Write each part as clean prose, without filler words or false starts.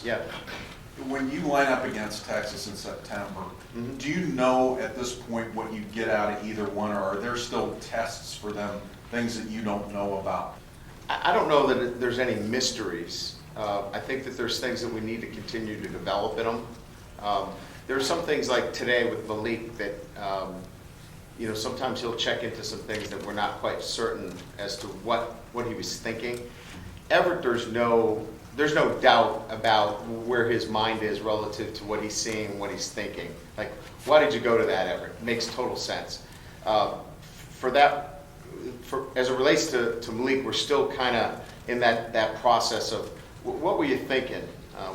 Yeah. When you line up against Texas in September, Mhm. do you know at this point what you get out of either one, or are there still tests for them, things that you don't know about? I don't know that there's any mysteries. I think that there's things that we need to continue to develop in them. There are some things like today with Malik that, sometimes he'll check into some things that we're not quite certain as to what he was thinking. Everett, there's no doubt about where his mind is relative to what he's seeing, what he's thinking. Like, why did you go to that, Everett? It makes total sense. As it relates to Malik, we're still kind of in that process of what were you thinking?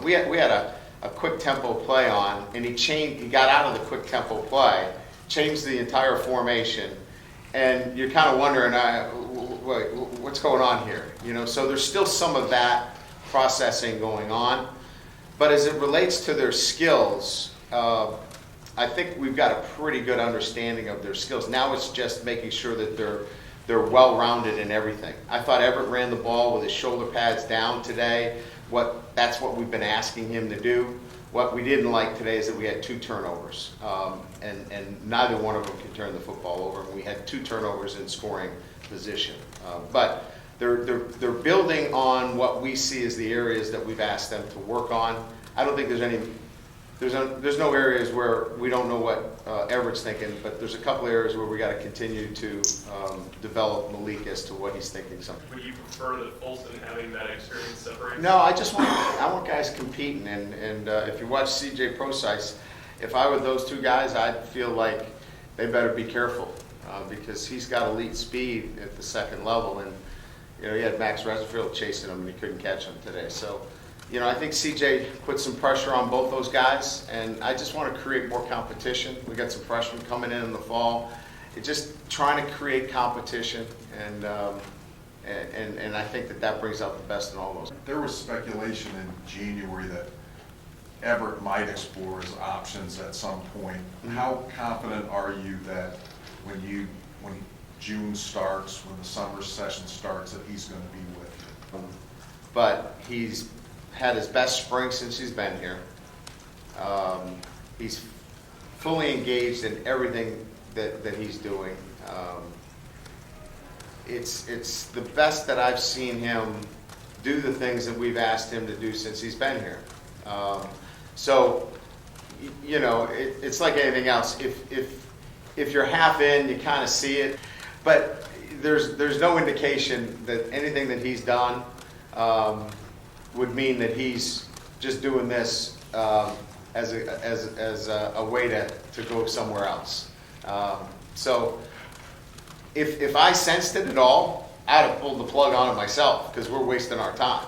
We had a quick tempo play on, and he got out of the quick tempo play, changed the entire formation, and you're kind of wondering, what's going on here? So there's still some of that processing going on. But as it relates to their skills, I think we've got a pretty good understanding of their skills. Now it's just making sure that they're well-rounded in everything. I thought Everett ran the ball with his shoulder pads down today. That's what we've been asking him to do. What we didn't like today is that we had 2 turnovers, and neither one of them can turn the football over. And we had 2 turnovers in scoring position. But they're building on what we see as the areas that we've asked them to work on. I don't think there's no areas where we don't know what Everett's thinking, but there's a couple areas where we got to continue to develop Malik as to what he's thinking. Would you prefer the Folsom having that experience separate? No, I want guys competing, and if you watch CJ Prosise, if I were those 2 guys, I'd feel like they better be careful because he's got elite speed at the second level, and he had Max Reserfield chasing him, and he couldn't catch him today. So, I think CJ put some pressure on both those guys, and I just want to create more competition. We got some freshmen coming in the fall. It's just trying to create competition, and I think that brings out the best in all those. There was speculation in January that Everett might explore his options at some point. Mm-hmm. How confident are you that when June starts, when the summer session starts, that he's going to be with you? But he's had his best spring since he's been here. He's fully engaged in everything that he's doing. It's the best that I've seen him do the things that we've asked him to do since he's been here. So, it's like anything else. If you're half in, you kind of see it. But there's no indication that anything that he's done would mean that he's just doing this as a way to go somewhere else. So if I sensed it at all, I'd have pulled the plug on it myself because we're wasting our time.